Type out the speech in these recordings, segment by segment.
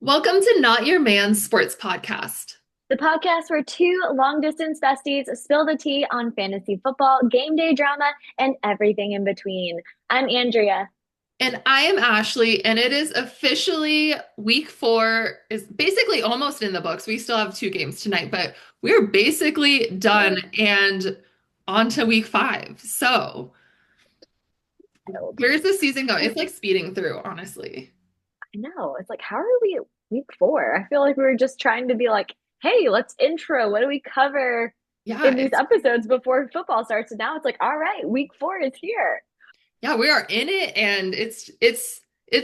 Welcome to Not Your Man's Sports Podcast. The podcast where two long distance besties spill the tea on fantasy football, game day drama, and everything in between. I'm Andrea. And I am Ashley, and it is officially week four, is basically almost in the books. We still have two games tonight, but we're basically done and on to week five. So, where's the season going? It's like speeding through, honestly. I know. It's like, how are we at week four? I feel like we were just trying to be like, hey, let's intro. What do we cover Yeah, in these episodes before football starts? And now it's like, all right, week four is here. we are in it and it's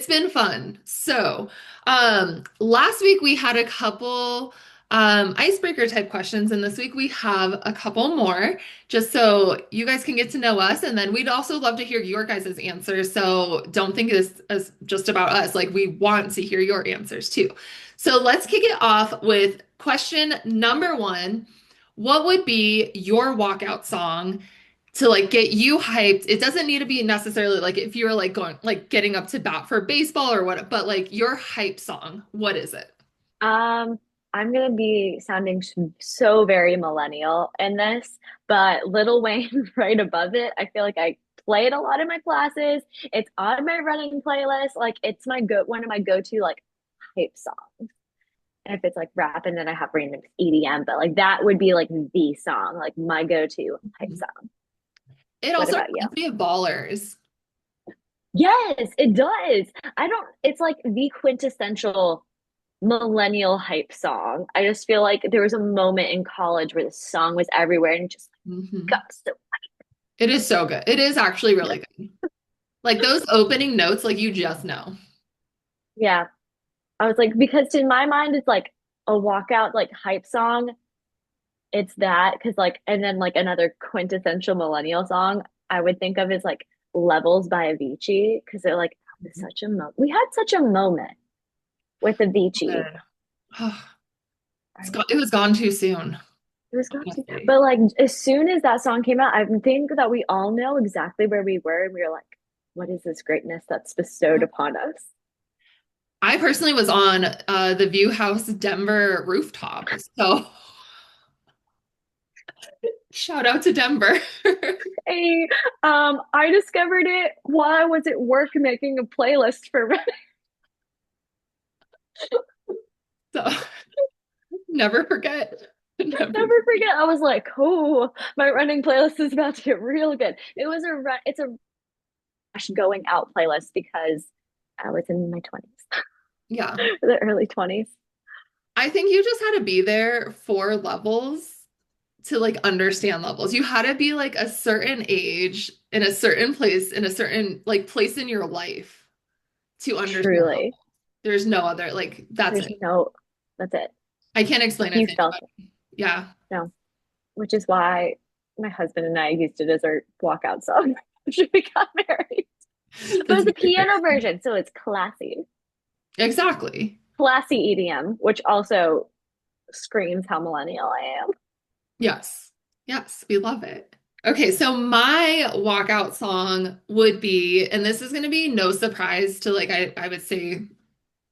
been fun. So, last week we had a couple icebreaker type questions, and this week we have a couple more just so you guys can get to know us, and then we'd also love to hear your guys' answers. So don't think this as just about us. Like we want to hear your answers too. So let's kick it off with question number one. What would be your walkout song to like get you hyped? It doesn't need to be necessarily like if you're like going like getting up to bat for baseball or what, but like your hype song, what is it? Um, I'm gonna be sounding so very millennial in this, but Lil Wayne right above it. I feel like I play it a lot in my classes. It's on my running playlist. Like it's my one of my go-to like hype songs. And if it's like rap and then I have random EDM, but like that would be like the song, like my go-to hype song. It What also about you? reminds me of Ballers. Yes, it does. I don't, it's like the quintessential millennial hype song. I just feel like there was a moment in college where the song was everywhere and just Mhm. got so It is so good. It is actually really good. Like those opening notes, like you just know. yeah. I was like, because in my mind it's like a walkout like hype song. It's that because like and then like another quintessential millennial song I would think of is like Levels by Avicii because they're like such a we had such a moment with Avicii. Good. It was gone too soon, It was not too, honestly. but like as soon as that song came out, I think that we all know exactly where we were, and we were like, "What is this greatness that's bestowed upon us?" I personally was on the View House Denver rooftop. So shout out to Denver. Hey, I discovered it while I was at work making a playlist for Reddit. So never forget. Never. Never forget. I was like, "Oh, my running playlist is about to get real good." It was a run. It's a going out playlist because I was in my 20s, Yeah. the early 20s. I think you just had to be there for levels to like understand levels. You had to be like a certain age in a certain place in a certain like place in your life to understand levels. Truly, There's no other like that's there's it. no. That's it. I can't explain it You to felt it. anybody. Yeah. No. Which is why my husband and I used it as our walkout song after we got married. But It's it's a very fair. piano version, so it's classy. Exactly. Classy EDM, which also screams how millennial I am. Yes. Yes, we love it. Okay, so my walkout song would be, and this is going to be no surprise to like I would say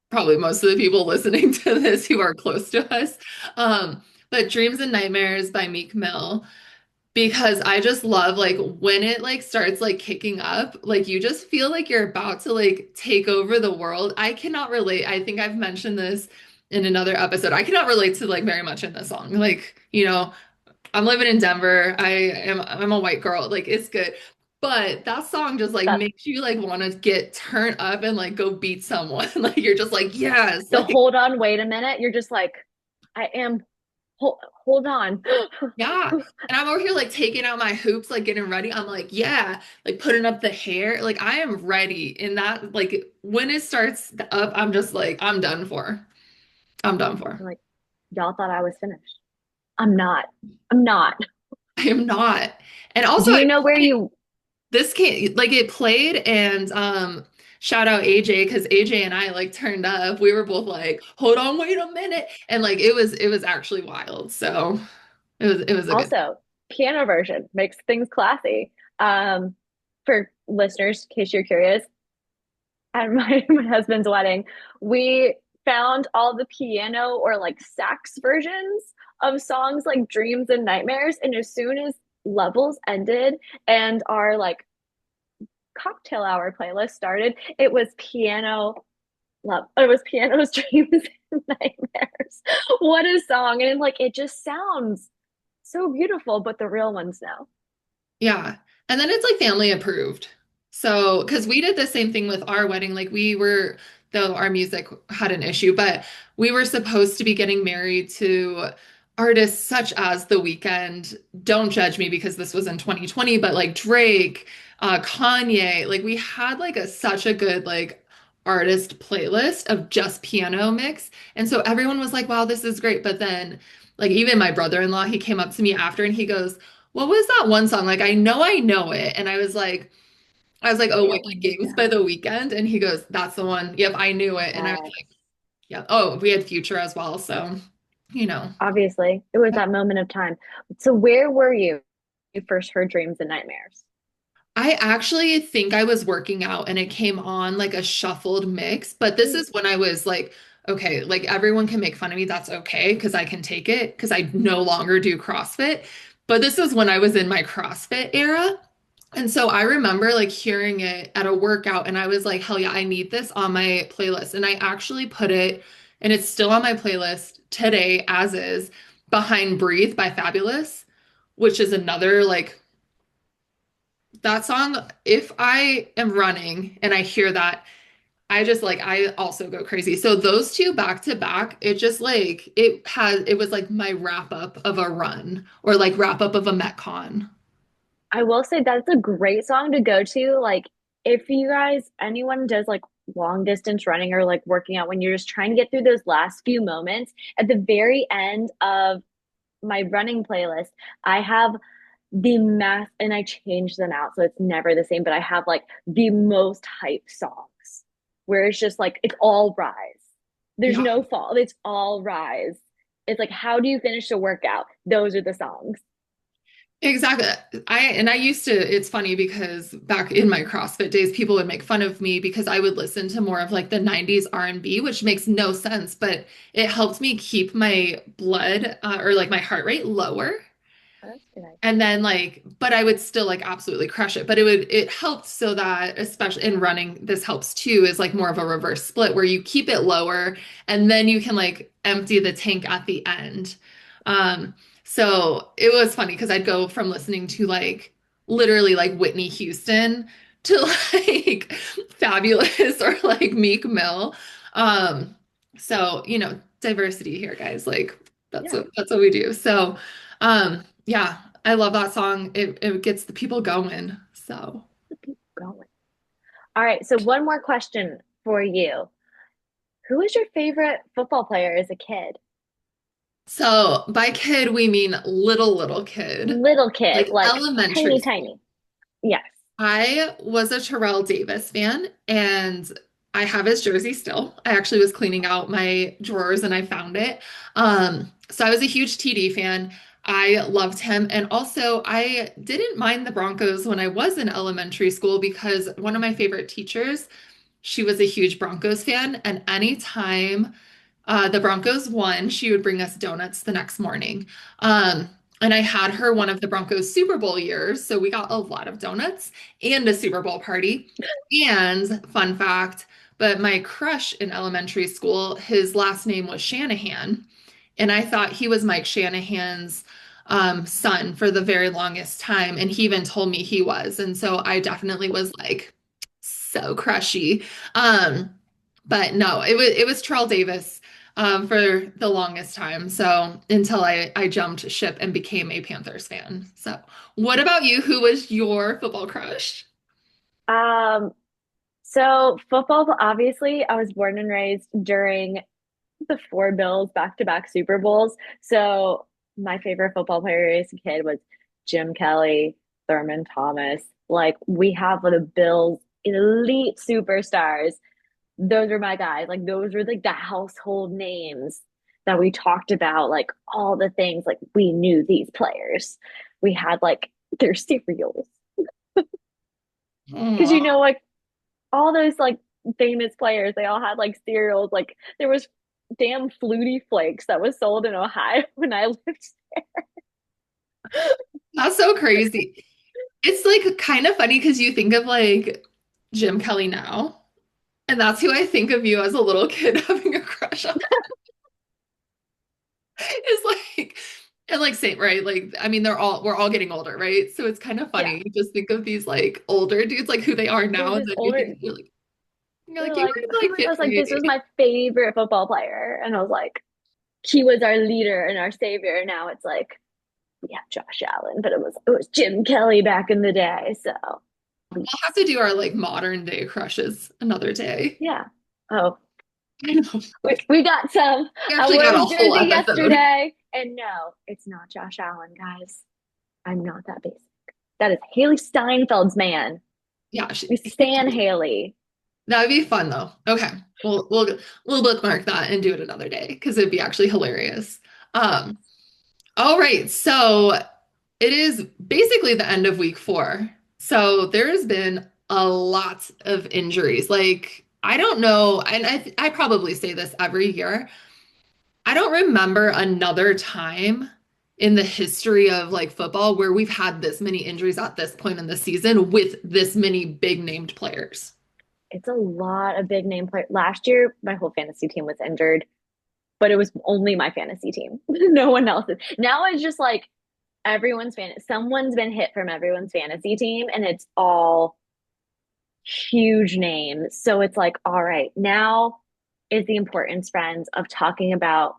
probably most of the people listening to this who are close to us. But Dreams and Nightmares by Meek Mill, because I just love like when it like starts like kicking up, like you just feel like you're about to like take over the world. I cannot relate. I think I've mentioned this in another episode. I cannot relate to like very much in this song. Like, I'm living in Denver. I'm a white girl. Like it's good. But that song just like That makes you like want to get turned up and like go beat someone. Like you're just like, yes, the like hold on, wait a minute. You're just like, I am. Hold on. yeah. And I'm over here like taking out my hoops, like getting ready. I'm like, yeah, like putting up the hair. Like I am ready. In that like when it starts up, I'm just like, I'm done for. I'm done for. I'm like, y'all thought I was finished. I'm not. I'm not. I am not. And also Do I you know where played you this came like it played and shout out AJ because AJ and I like turned up. We were both like, hold on, wait a minute. And like it was actually wild. So it was a good also piano version makes things classy? For listeners, in case you're curious, at my husband's wedding, we found all the piano or like sax versions of songs like Dreams and Nightmares. And as soon as levels ended and our like cocktail hour playlist started, it was piano love. It was piano's Dreams and Nightmares. What a song. And like it just sounds so beautiful, but the real ones know. Yeah. And then it's like family approved. So, because we did the same thing with our wedding, like we were, though our music had an issue, but we were supposed to be getting married to artists such as The Weeknd. Don't judge me because this was in 2020, but like Drake, Kanye, like we had like such a good like artist playlist of just piano mix. And so everyone was like, wow, this is great. But then like even my brother-in-law, he came up to me after and he goes, what was that one song? Like, I know it. And I was like, oh, Here wait, like we Games by go. the Weekend. And he goes, that's the one. Yep, I knew it. And I was Yes. like, yeah. Oh, we had Future as well. So, you know, Obviously, it was that moment of time. So where were you when you first heard Dreams and Nightmares? I actually think I was working out and it came on like a shuffled mix. But this Mm. is when I was like, okay, like everyone can make fun of me. That's okay because I can take it because I no longer do CrossFit. But this is when I was in my CrossFit era. And so I remember like hearing it at a workout and I was like, hell yeah, I need this on my playlist. And I actually put it, and it's still on my playlist today as is, Behind Breathe by Fabulous, which is another like that song. If I am running and I hear that, I just like I also go crazy. So those two back to back, it just like it was like my wrap up of a run or like wrap up of a Metcon. I will say that's a great song to go to. Like, if you guys, anyone does like long distance running or like working out when you're just trying to get through those last few moments, at the very end of my running playlist, I have the mass, and I change them out so it's never the same, but I have like the most hype songs where it's just like, it's all rise. There's Yeah. no fall, it's all rise. It's like, how do you finish a workout? Those are the songs. Exactly. I used to, it's funny because back in my CrossFit days, people would make fun of me because I would listen to more of like the 90s R&B, which makes no sense, but it helped me keep my blood or like my heart rate lower. Oh, that's a good And idea. then like, but I would still like absolutely crush it. But it helped so that, especially in running, this helps too, is like more of a reverse split where you keep it lower and then you can like empty the tank at the end. So it was funny because I'd go from listening to like literally like Whitney Houston to like Fabulous or like Meek Mill. Um, so diversity here, guys. Like Yeah, that's what we do. So yeah. I love that song. It gets the people going. So, keep going. All right, so one more question for you. Who was your favorite football player as a kid? so by kid we mean little kid, Little kid, like like elementary tiny, school. tiny. Yes. I was a Terrell Davis fan and I have his jersey still. I actually was cleaning out my drawers and I found it. So I was a huge TD fan. I loved him. And also, I didn't mind the Broncos when I was in elementary school because one of my favorite teachers, she was a huge Broncos fan. And anytime the Broncos won, she would bring us donuts the next morning. Um, and I had her one of the Broncos Super Bowl years, so we got a lot of donuts and a Super Bowl party. And fun fact, but my crush in elementary school, his last name was Shanahan, and I thought he was Mike Shanahan's son for the very longest time, and he even told me he was. And so I definitely was like so crushy. Um, but no, it was Terrell Davis for the longest time. So until I jumped ship and became a Panthers fan. So what about you? Who was your football crush? Um, so football, obviously, I was born and raised during the four Bills back-to-back Super Bowls. So my favorite football player as a kid was Jim Kelly, Thurman Thomas. Like we have the Bills elite superstars. Those were my guys. Like those were like the household names that we talked about, like all the things like we knew these players. We had like their cereals. Because Aw, like all those like famous players. They all had like cereals. Like there was damn Flutie Flakes that was sold in Ohio when I lived there. That's so crazy. It's like kind of funny because you think of like Jim Kelly now, and that's who I think of you as a little kid having a crush on. It's like, and like same, right? Like, I mean, we're all getting older, right? So it's kind of Yeah. funny. You just think of these like older dudes, like who they are They're now, and just then you older. think you're They're like you like, were who like I fifth was like, this was grade. my favorite football player. And I was like, he was our leader and our savior. And now it's like, we have Josh Allen, but it was Jim Kelly back in the day. So We'll have to do our like modern day crushes another day. yeah. Oh, I know. we got some. We I actually wore got a his whole jersey episode. yesterday. And no, it's not Josh Allen, guys. I'm not that basic. That is Haley Steinfeld's man. Yeah, We stan Haley. that would be fun though. Okay. We'll bookmark that and do it another day because it'd be actually hilarious. Um, all right. So it is basically the end of week 4. So there has been a lot of injuries. Like, I don't know, and I probably say this every year. I don't remember another time in the history of like football where we've had this many injuries at this point in the season with this many big named players. It's a lot of big name players. Last year, my whole fantasy team was injured, but it was only my fantasy team. No one else's. Now it's just like someone's been hit from everyone's fantasy team, and it's all huge names. So it's like, all right, now is the importance, friends, of talking about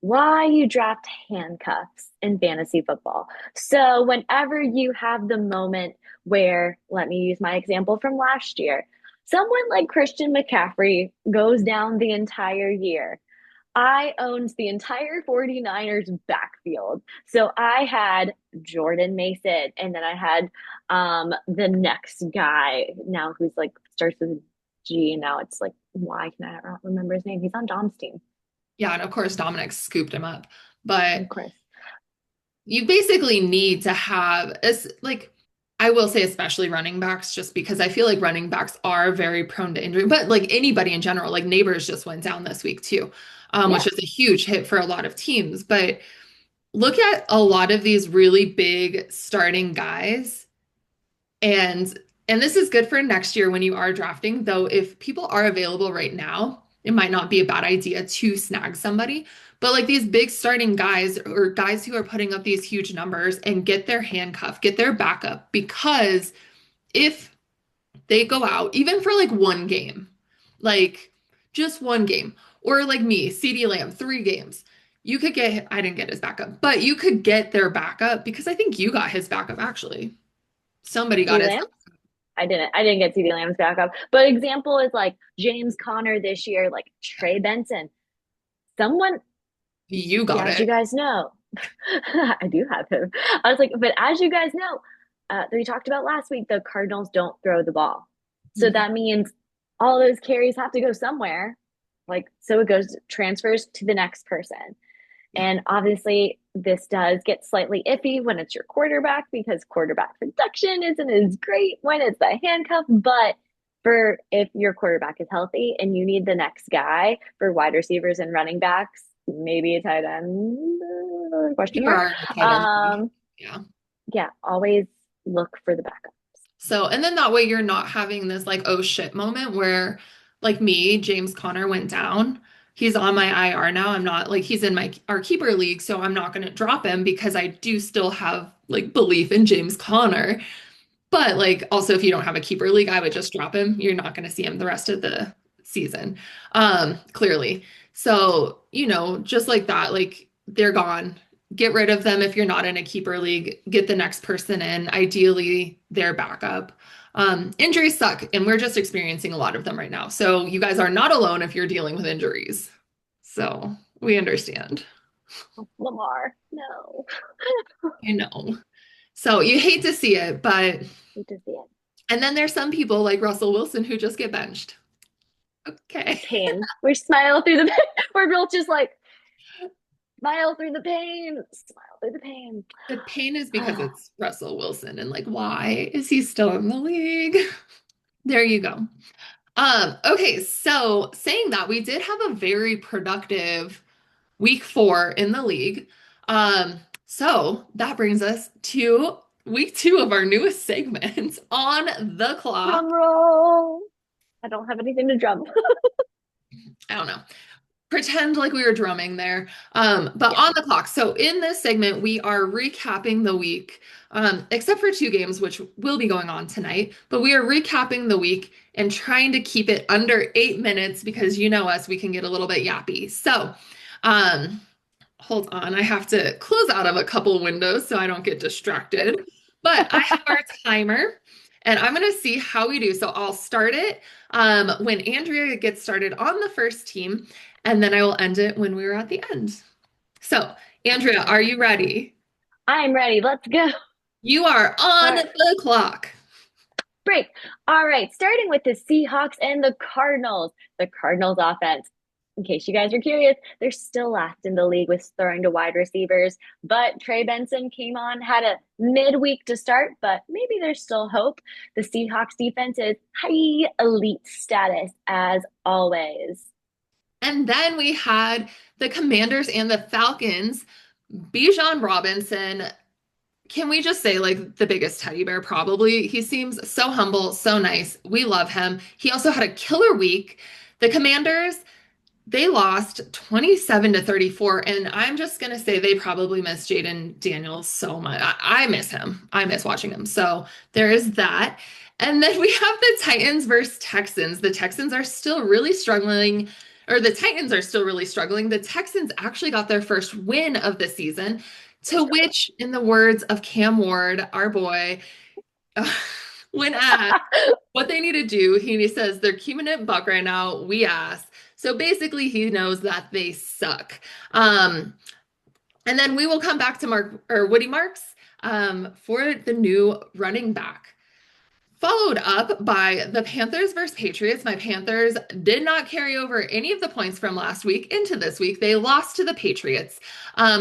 why you draft handcuffs in fantasy football. So whenever you have the moment where, let me use my example from last year, someone like Christian McCaffrey goes down the entire year. I owned the entire 49ers backfield. So I had Jordan Mason, and then I had the next guy now who's like starts with G, and now it's like, why can I not remember his name? He's on Dom's team, Yeah, and of course Dominic scooped him up. But of course. you basically need to have as like I will say especially running backs just because I feel like running backs are very prone to injury, but like anybody in general, like Neighbors just went down this week too, which Yeah. is a huge hit for a lot of teams. But look at a lot of these really big starting guys and this is good for next year when you are drafting, though if people are available right now, it might not be a bad idea to snag somebody. But like these big starting guys or guys who are putting up these huge numbers and get their handcuff, get their backup, because if they go out, even for like one game, like just one game, or like me, CD Lamb, 3 games, you could get, I didn't get his backup, but you could get their backup because I think you got his backup actually. Somebody got CeeDee his. Lamb? I didn't get CeeDee Lamb's backup. But example is like James Conner this year, like Trey Benson. Someone, You yeah, got as you it. guys know, I do have him. I was like, but as you guys know, we talked about last week, the Cardinals don't throw the ball. So Mhm. that means all those carries have to go somewhere. Like, so it goes, transfers to the next person. Yeah. And obviously, this does get slightly iffy when it's your quarterback because quarterback production isn't as great when it's the handcuff. But for if your quarterback is healthy and you need the next guy for wide receivers and running backs, maybe a tight end If question you mark. are a tight end. Um, Yeah. yeah, always look for the backup. So, and then that way you're not having this like, oh shit moment where like me, James Conner went down. He's on my IR now. I'm not like he's in my our keeper league, so I'm not going to drop him because I do still have like belief in James Conner. But like also if you don't have a keeper league, I would just drop him. You're not going to see him the rest of the season. Clearly. So, just like that, like they're gone. Get rid of them if you're not in a keeper league. Get the next person in, ideally their backup. Injuries suck, and we're just experiencing a lot of them right now. So you guys are not alone if you're dealing with injuries. So we understand. Lamar, no. I know. So you hate to see it, but Hate to see it. and then there's some people like Russell Wilson who just get benched. Okay. Pain. We smile through the pain. We're both just like, smile through the pain. Smile through the pain. The pain is because it's Russell Wilson and like why is he still in the league? There you go. Okay, so saying that, we did have a very productive week 4 in the league. So that brings us to week 2 of our newest segment on the clock. Drum roll. I don't have anything to drum. I don't know. Pretend like we were drumming there. But Yeah. on the clock. So in this segment, we are recapping the week, except for 2 games, which will be going on tonight. But we are recapping the week and trying to keep it under 8 minutes because you know us, we can get a little bit yappy. So, um, hold on, I have to close out of a couple windows so I don't get distracted. But I have our timer and I'm going to see how we do. So I'll start it when Andrea gets started on the first team, and then I will end it when we're at the end. So, Andrea, are you ready? I'm ready. Let's go. You are All on right. the clock. Break. All right. Starting with the Seahawks and the Cardinals. The Cardinals offense. In case you guys are curious, they're still last in the league with throwing to wide receivers. But Trey Benson came on, had a midweek to start, but maybe there's still hope. The Seahawks defense is high elite status as always. And then we had the Commanders and the Falcons. Bijan Robinson, can we just say, like, the biggest teddy bear, probably? He seems so humble, so nice. We love him. He also had a killer week. The Commanders, they lost 27 to 34, and I'm just gonna say they probably miss Jaden Daniels so much. I miss him. I miss watching him. So there is that. And then we have the Titans versus Texans. The Texans are still really struggling, or the Titans are still really struggling. The Texans actually got their first win of the season, to Let's go. which, in the words of Cam Ward, our boy, when asked what they need to do, he says they're keeping it buck right now. We asked. So basically, he knows that they suck. Um, and then we will come back to Mark or Woody Marks for the new running back. Followed up by the Panthers versus Patriots. My Panthers did not carry over any of the points from last week into this week. They lost to the Patriots.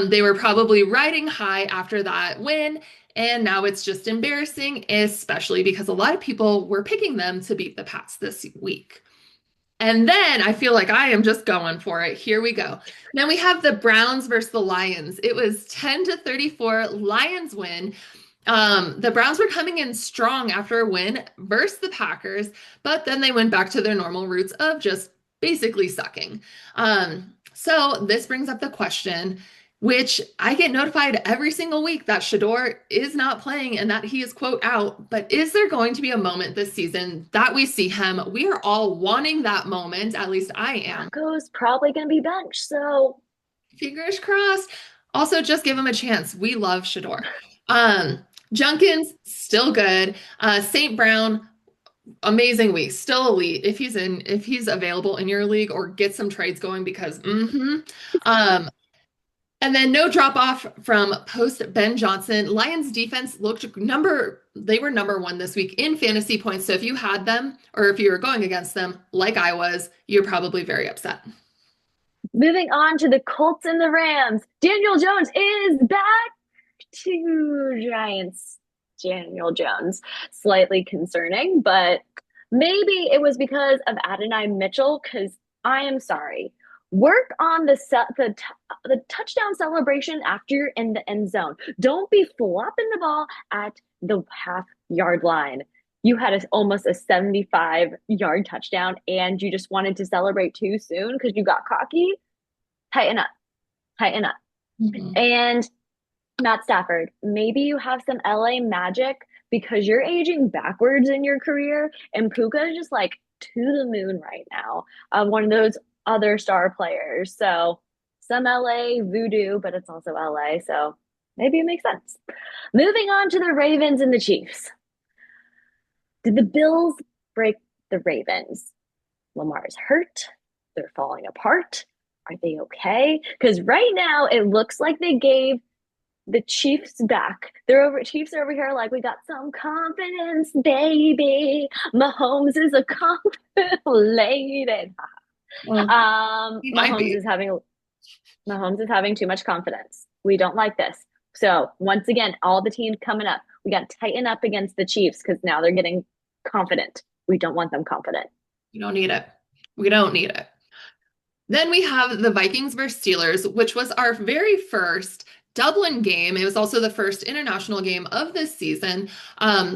They were probably riding high after that win, and now it's just embarrassing, especially because a lot of people were picking them to beat the Pats this week. And then I feel like I am just going for it. Here we go. Then we have the Browns versus the Lions. It was 10 to 34 Lions win. The Browns were coming in strong after a win versus the Packers, but then they went back to their normal roots of just basically sucking. So this brings up the question, which I get notified every single week that Shador is not playing and that he is, quote, out. But is there going to be a moment this season that we see him? We are all wanting that moment. At least I am. Flacco's probably going to be benched. So Fingers crossed. Also, just give him a chance. We love Shador. Um, Junkins, still good. St. Brown, amazing week, still elite. If he's available in your league or get some trades going because um, and then no drop off from post Ben Johnson. Lions defense they were number 1 this week in fantasy points. So if you had them or if you were going against them, like I was, you're probably very upset. moving on to the Colts and the Rams. Daniel Jones is back to Giants. Daniel Jones. Slightly concerning, but maybe it was because of Adonai Mitchell, because I am sorry. Work on the touchdown celebration after you're in the end zone. Don't be flopping the ball at the half-yard line. You had almost a 75-yard touchdown and you just wanted to celebrate too soon because you got cocky. Tighten up, tighten up. Mhm. And Matt Stafford, maybe you have some LA magic because you're aging backwards in your career, and Puka is just like to the moon right now. One of those other star players. So some LA voodoo, but it's also LA. So maybe it makes sense. Moving on to the Ravens and the Chiefs. Did the Bills break the Ravens? Lamar's hurt. They're falling apart. Are they okay? Because right now it looks like they gave the Chiefs back. Chiefs are over here like we got some confidence, baby. Mahomes is a confident lady. Well, he might Mahomes be. is having too much confidence. We don't like this. So once again, all the teams coming up, we got to tighten up against the Chiefs because now they're getting confident. We don't want them confident. We don't need it. We don't need it. Then we have the Vikings versus Steelers, which was our very first Dublin game. It was also the first international game of this season.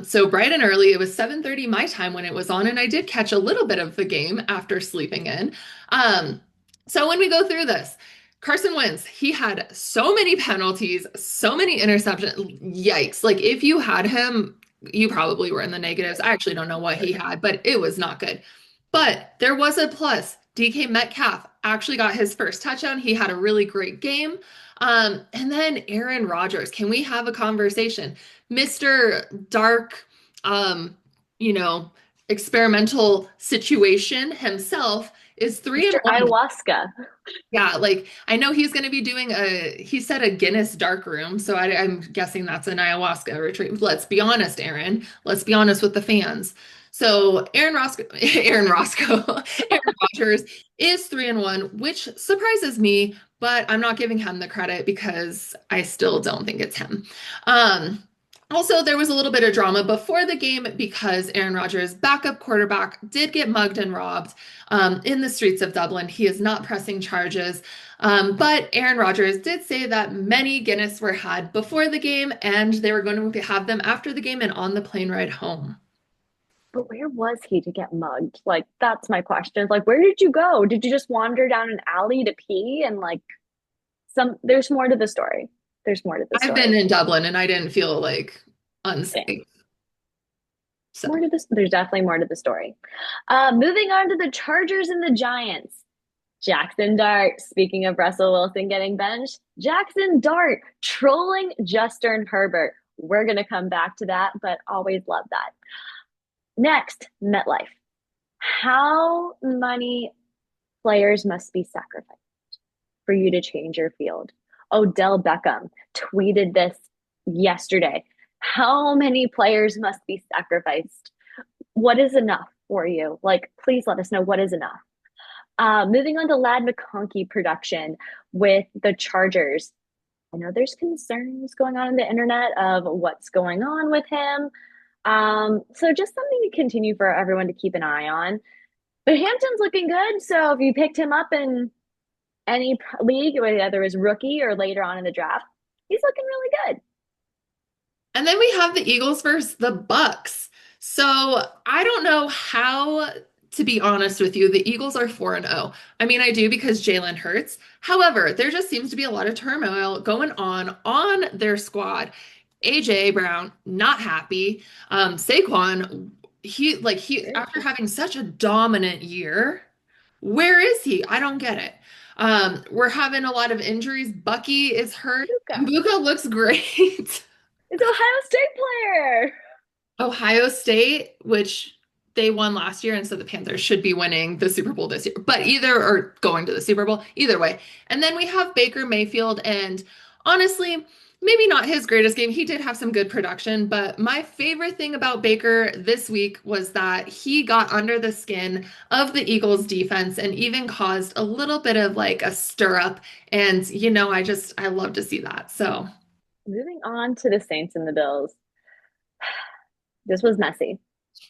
So bright and early, it was 7:30 my time when it was on, and I did catch a little bit of the game after sleeping in. Um, so when we go through this, Carson Wentz, he had so many penalties, so many interceptions. Yikes. Like if you had him, you probably were in the negatives. I actually don't know what he had, but it was not good. But there was a plus. DK Metcalf actually got his first touchdown. He had a really great game. And then Aaron Rodgers, can we have a conversation? Mr. Dark, um, you know, experimental situation himself is three and Mr. one. Ayahuasca. Yeah, like I know he's going to be doing he said a Guinness dark room, so I'm guessing that's an ayahuasca retreat. Let's be honest, Aaron. Let's be honest with the fans. So Aaron Roscoe, Aaron Roscoe, Aaron Rodgers is 3-1, which surprises me, but I'm not giving him the credit because I still don't think it's him. Um, Also, there was a little bit of drama before the game because Aaron Rodgers' backup quarterback did get mugged and robbed in the streets of Dublin. He is not pressing charges. But Aaron Rodgers did say that many Guinness were had before the game and they were going to have them after the game and on the plane ride home. But where was he to get mugged? Like, that's my question. Like, where did you go? Did you just wander down an alley to pee? And like, there's more to the story. There's more to the I've been story. in Dublin and I didn't feel like Same. unsafe. So More to this. There's definitely more to the story. Moving on to the Chargers and the Giants. Jaxson Dart, speaking of Russell Wilson getting benched, Jaxson Dart trolling Justin Herbert. We're going to come back to that, but always love that. Next, MetLife. How many players must be sacrificed for you to change your field? Odell Beckham tweeted this yesterday. How many players must be sacrificed? What is enough for you? Like, please let us know what is enough. Moving on to Lad McConkey production with the Chargers. I know there's concerns going on in the internet of what's going on with him. So just something to continue for everyone to keep an eye on. But Hampton's looking good. So if you picked him up in any league, whether it was rookie or later on in the draft, he's looking really good. and then we have the Eagles versus the Bucks. So I don't know how, to be honest with you, the Eagles are 4-0. I mean, I do because Jalen Hurts. However, there just seems to be a lot of turmoil going on their squad. AJ Brown not happy. Saquon, he Very after having such a dominant year, where is he? I don't get it. We're having a lot of injuries. Bucky is hurt. Puka. Mbuka looks great. It's Ohio State player. Ohio State, which they won last year, and so the Panthers should be winning the Super Bowl this year, but either or going to the Super Bowl, either way. And then we have Baker Mayfield, and honestly, maybe not his greatest game. He did have some good production, but my favorite thing about Baker this week was that he got under the skin of the Eagles defense and even caused a little bit of like a stir up. And, I love to see that. So. Moving on to the Saints and the Bills. This was messy.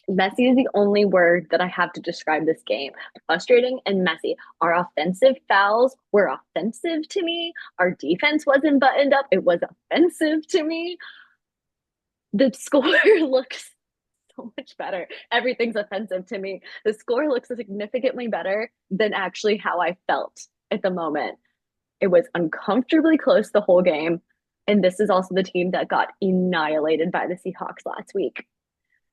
Messy is the only word that I have to describe this game. Frustrating and messy. Our offensive fouls were offensive to me. Our defense wasn't buttoned up. It was offensive to me. The score looks so much better. Everything's offensive to me. The score looks significantly better than actually how I felt at the moment. It was uncomfortably close the whole game. And this is also the team that got annihilated by the Seahawks last week.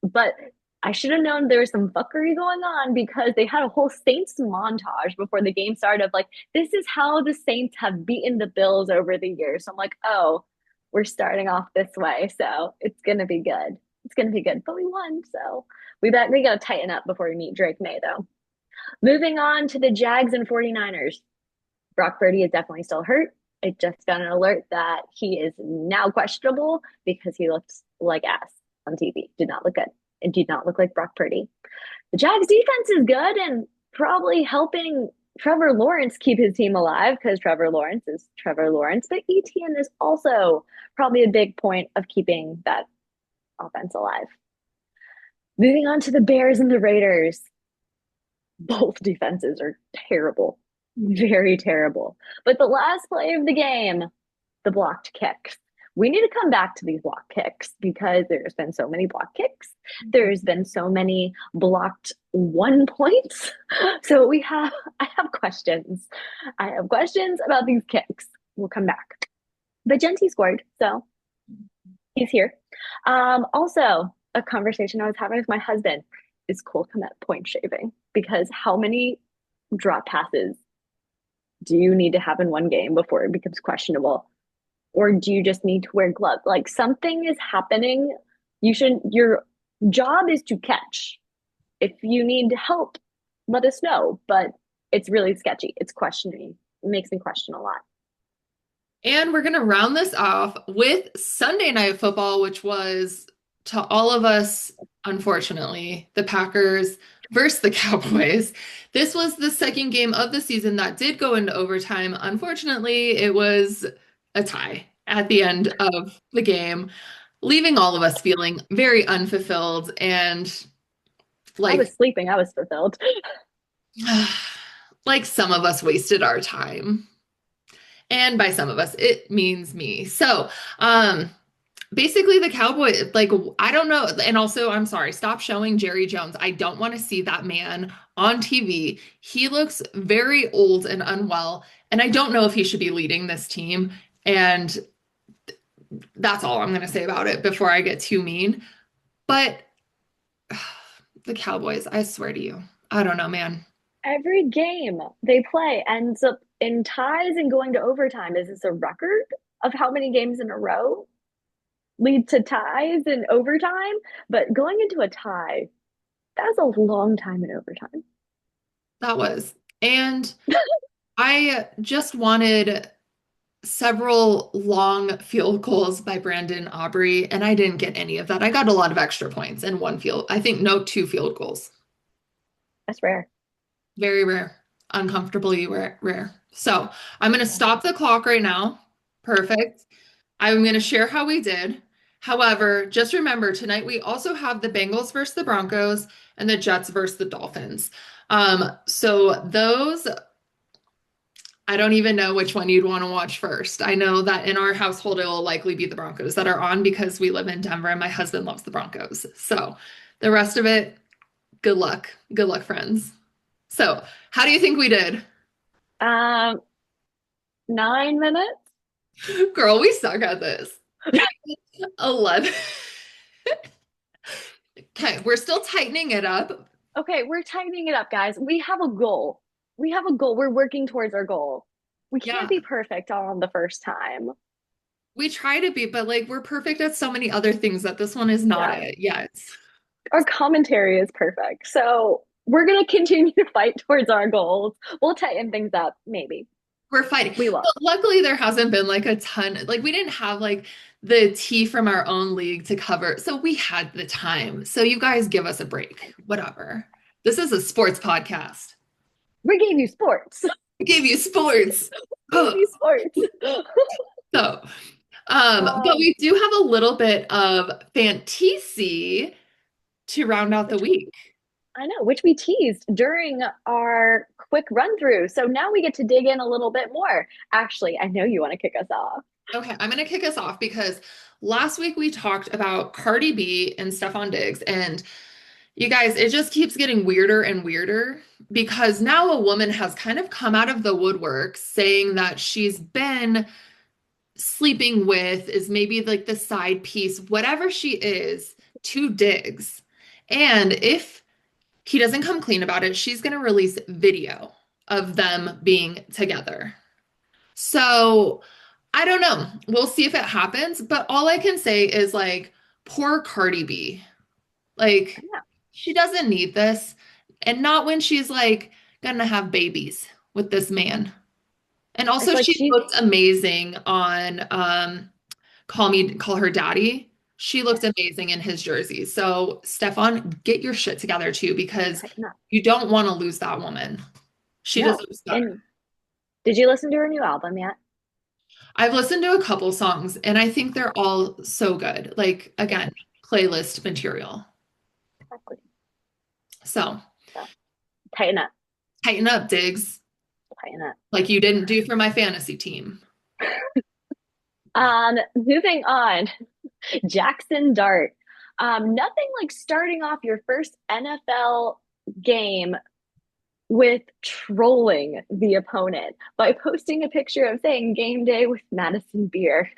But I should have known there was some fuckery going on because they had a whole Saints montage before the game started of like, this is how the Saints have beaten the Bills over the years. So I'm like, oh, we're starting off this way. So it's going to be good. It's going to be good. But we won. So we got to tighten up before we meet Drake May, though. Moving on to the Jags and 49ers. Brock Purdy is definitely still hurt. I just got an alert that he is now questionable because he looks like ass on TV. Did not look good. It did not look like Brock Purdy. The Jags defense is good and probably helping Trevor Lawrence keep his team alive because Trevor Lawrence is Trevor Lawrence. But ETN is also probably a big point of keeping that offense alive. Moving on to the Bears and the Raiders. Both defenses are terrible, very terrible. But the last play of the game, the blocked kicks. We need to come back to these block kicks because there's been so many block kicks. There's been so many blocked 1 points. So I have questions. I have questions about these kicks. We'll come back. But Genty scored, so he's here. Also, a conversation I was having with my husband is Cole Kmet point shaving because how many drop passes do you need to have in one game before it becomes questionable? Or do you just need to wear gloves? Like something is happening. Your job is to catch. If you need help, let us know. But it's really sketchy. It's questioning. It makes me question a lot. And we're going to round this off with Sunday Night Football, which was to all of us, unfortunately, the Packers versus the Cowboys. This was the second game of the season that did go into overtime. Unfortunately, it was a tie at the end of the game, leaving all of us feeling very unfulfilled and I like was sleeping. I was fulfilled. like some of us wasted our time. And by some of us, it means me. So, basically the cowboy, like, I don't know. And also, I'm sorry, stop showing Jerry Jones. I don't want to see that man on TV. He looks very old and unwell, and I don't know if he should be leading this team. And that's all I'm going to say about it before I get too mean. But the Cowboys, I swear to you, I don't know, man. Every game they play ends up in ties and going to overtime. Is this a record of how many games in a row lead to ties and overtime? But going into a tie, that's a long time in overtime. That was. And I just wanted several long field goals by Brandon Aubrey, and I didn't get any of that. I got a lot of extra points in one field. I think no two field goals. That's rare. Very rare, uncomfortably rare. So I'm going to stop the clock right now. Perfect. I'm going to share how we did. However, just remember tonight we also have the Bengals versus the Broncos and the Jets versus the Dolphins. So those I don't even know which one you'd want to watch first. I know that in our household, it will likely be the Broncos that are on because we live in Denver and my husband loves the Broncos. So the rest of it, good luck. Good luck, friends. So, how do you think we did? Um, 9 minutes. Girl, we suck at this. 11. Okay, we're still tightening it up. Okay, we're tightening it up, guys. We have a goal. We have a goal. We're working towards our goal. We can't Yeah, be perfect all on the first time. we try to be, but like we're perfect at so many other things that this one is not Yeah. it yet. Our commentary is perfect. So we're going to continue to fight towards our goals. We'll tighten things up, maybe. We're fighting. We will. But luckily, there hasn't been like a ton, like, we didn't have like the tea from our own league to cover. So we had the time. So you guys give us a break, whatever. This is a sports podcast. We gave you sports. We gave you sports. We gave Ugh. you sports. So, but um, we do have a little bit of fantasy to round out the which week. I know, which we teased during our quick run through. So now we get to dig in a little bit more. Ashley, I know you want to kick us off. Okay, I'm going to kick us off because last week we talked about Cardi B and Stefon Diggs, and you guys, it just keeps getting weirder and weirder because now a woman has kind of come out of the woodwork saying that she's been sleeping with, is maybe like the side piece, whatever she is, to Diggs. And if he doesn't come clean about it, she's going to release video of them being together. So I don't know. We'll see if it happens. But all I can say is like, poor Cardi B. Like, Yeah. she doesn't need this. And not when she's like gonna have babies with this man. And It's also like she she's looked amazing on Call Her Daddy. She looked amazing in his jersey. So Stefan, get your shit together too, because tighten up. you don't want to lose that woman. She No. deserves better. And did you listen to her new album yet? I've listened to a couple songs and I think they're all so good. Like, Yeah, again, playlist material. exactly. So, So. Tighten up, Tighten up, Diggs. tighten up. Like you didn't do for my fantasy team. Moving on, Jaxson Dart. Nothing like starting off your first NFL game with trolling the opponent by posting a picture of saying game day with Madison Beer,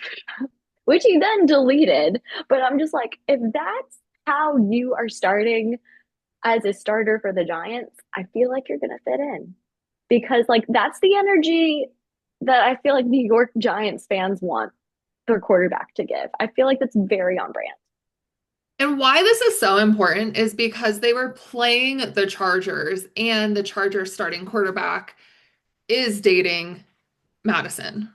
which he then deleted. But I'm just like, if that's how you are starting as a starter for the Giants, I feel like you're going to fit in because, like, that's the energy that I feel like New York Giants fans want their quarterback to give. I feel like that's very on brand. And why this is so important is because they were playing the Chargers, and the Chargers starting quarterback is dating Madison.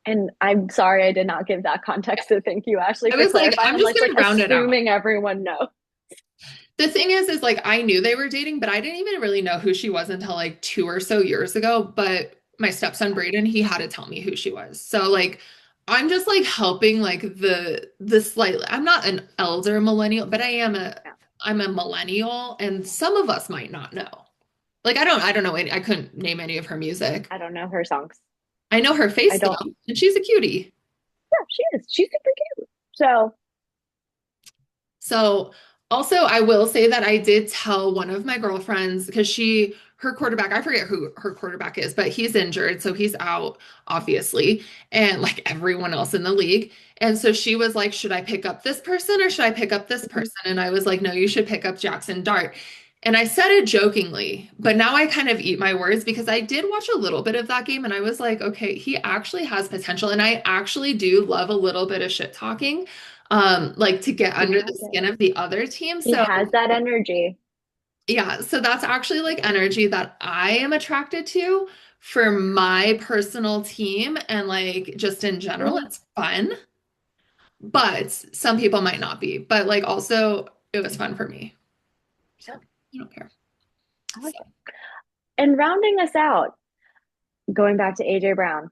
And I'm sorry I did not give that context. So thank you, Ashley, I for was like, clarifying. I'm I'm just like gonna round it out. assuming everyone knows. The thing is like I knew they were dating, but I didn't even really know who she was until like 2 or so years ago. But my stepson Braden, he had to tell me who she was. So like I'm just like helping like the slightly I'm not an elder millennial, but Yeah, I'm a millennial, and some of us might not know. Like I don't know any, I couldn't name any of her music. I don't know her songs. I know her I face don't. though, and she's a cutie. Yeah, she is. She's super cute. So So also I will say that I did tell one of my girlfriends because her quarterback, I forget who her quarterback is, but he's injured, so he's out, obviously, and like everyone else in the league. And so she was like, should I pick up this person or should I pick up this person? And I was like, no, you should pick up Jaxson Dart. And I said it jokingly, but now I kind of eat my words because I did watch a little bit of that game and I was like, okay, he actually has potential. And I actually do love a little bit of shit talking, like to get he under the has skin it. of the other team. He So has that energy. yeah, so that's actually like energy that I am attracted to for my personal team, and like just in general, Mm, it's fun, but some people might not be. But like also it was fun for me. So yeah, I don't care. I So like it. And rounding us out, going back to AJ Brown.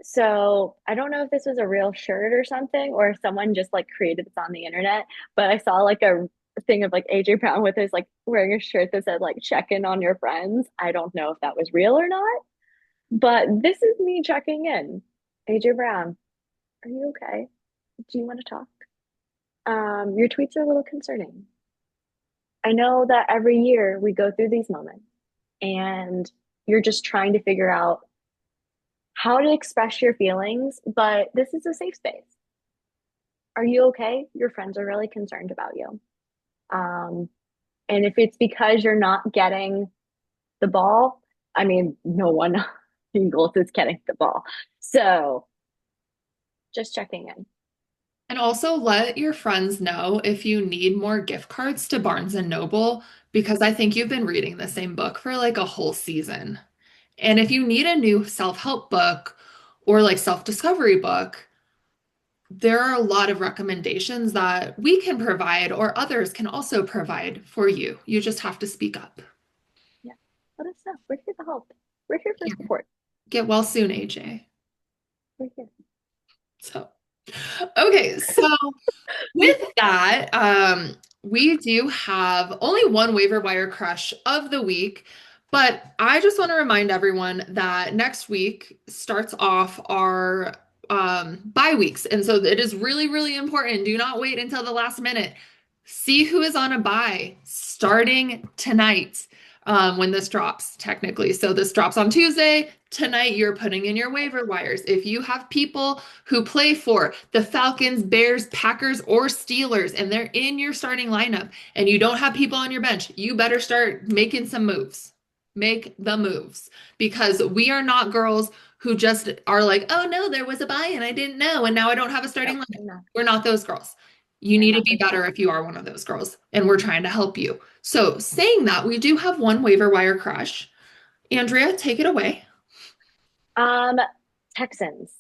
So I don't know if this was a real shirt or something, or if someone just like created this on the internet, but I saw like a thing of like AJ Brown with his like wearing a shirt that said like check in on your friends. I don't know if that was real or not, but this is me checking in. AJ Brown, are you okay? Do you want to talk? Your tweets are a little concerning. I know that every year we go through these moments and you're just trying to figure out how to express your feelings, but this is a safe space. Are you okay? Your friends are really concerned about you. Um, and if it's because you're not getting the ball, I mean, no one Eagles is getting the ball. So just checking in. and also let your friends know if you need more gift cards to Barnes and Noble, because I think you've been reading the same book for like a whole season. And if you need a new self-help book or like self-discovery book, there are a lot of recommendations that we can provide or others can also provide for you. You just have to speak up. Yeah, let us know. We're here to help. We're here for Here. support. Get well soon, AJ. We're here. So, okay, so with that, we do have only one waiver wire crush of the week, but I just want to remind everyone that next week starts off our bye weeks. And so it is really, really important. Do not wait until the last minute. See who is on a bye starting tonight. When this drops, technically. So this drops on Tuesday. Tonight, you're putting in your waiver wires. If you have people who play for the Falcons, Bears, Packers, or Steelers, and they're in your starting lineup, and you don't have people on your bench, you better start making some moves. Make the moves because we are not girls who just are like, oh no, there was a buy and I didn't know, and now I don't have a No, starting lineup. we're not. We're not those girls. You We're need to not be those better girls. if you are one of those girls, and we're trying to help you. So, saying that, we do have one waiver wire crush. Andrea, take it away. Um, Texans.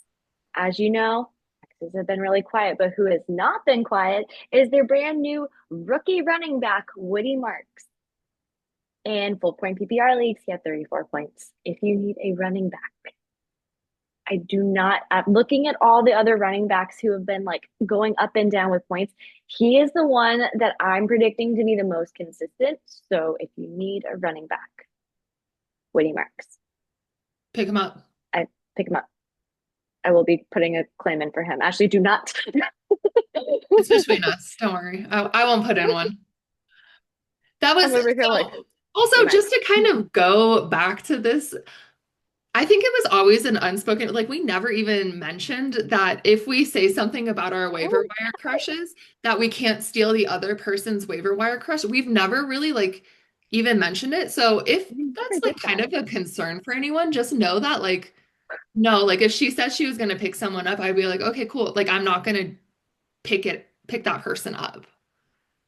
As you know, Texans have been really quiet, but who has not been quiet is their brand new rookie running back, Woody Marks. In full point PPR leagues, he had 34 points. If you need a running back, I do not, looking at all the other running backs who have been like going up and down with points, he is the one that I'm predicting to be the most consistent. So if you need a running back, Woody Marks, Pick him up. I pick him up. I will be putting a claim in for him. Ashley, do not. It's between us. Don't worry. I won't put in one. That was I'm over here like, so Woody also just Marks. to kind of go back to this. I think it was always an unspoken, like we never even mentioned that if we say something about our waiver Oh, wire crushes, that we can't steal the other person's waiver wire crush. We've never really like even mentioned it. So if we never that's did like kind that. of a concern for anyone, just know that like no, like if she said she was gonna pick someone up, I'd be like, okay, cool. Like I'm not gonna pick that person up.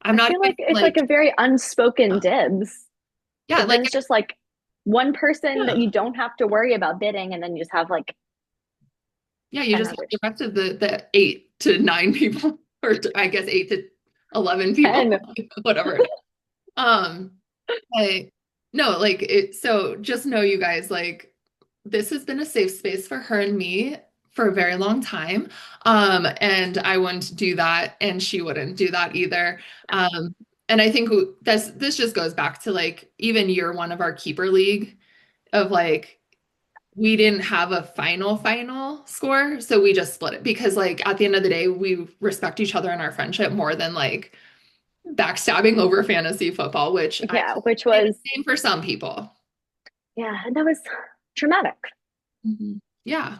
I'm I not feel even like it's like like a very unspoken dibs. yeah, But then like it's just like one person that yeah. you don't have to worry about bidding, and then you just have like Yeah, you 10 just have the others. rest of the 8 to 9 people, or I guess 8 to 11 people, 10. whatever it is. Um, I no, like it, so just know you guys, like this has been a safe space for her and me for a very long time. And I wouldn't do that, and she wouldn't do that either. Um, and I think this just goes back to like even year one of our keeper league of like we didn't have a final score, so we just split it because like at the end of the day, we respect each other and our friendship more than like backstabbing over fantasy football, which I Yeah, which say the was, same for some people. yeah, that was traumatic. Mhm. Yeah.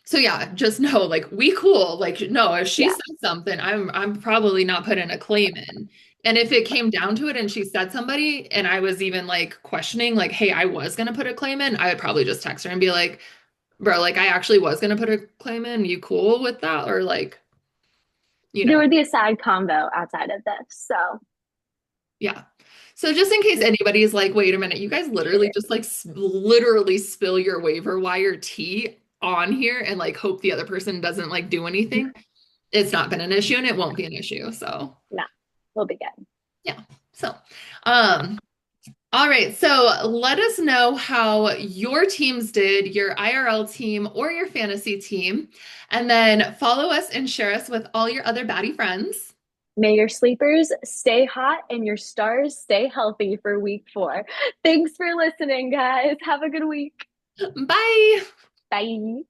So yeah, just know like we cool. Like no, if she Yeah. said something, I'm probably not putting a claim in. And if it came down to it and she said somebody and I was even like questioning like, hey, I was gonna put a claim in, I would probably just text her and be like, bro, like I actually was gonna put a claim in. You cool with that? Or like, you There know, would be a side convo outside of this. So, yeah. So just in case anybody is like, wait a minute, you guys literally just like literally spill your waiver wire tea on here and like hope the other person doesn't like do anything. It's not been an issue and it won't be an issue. So no, we'll be good. yeah. So um all right. So let us know how your teams did, your IRL team or your fantasy team, and then follow us and share us with all your other baddie friends. May your sleepers stay hot and your stars stay healthy for week 4. Thanks for listening, guys. Have a good week. Bye. Bye.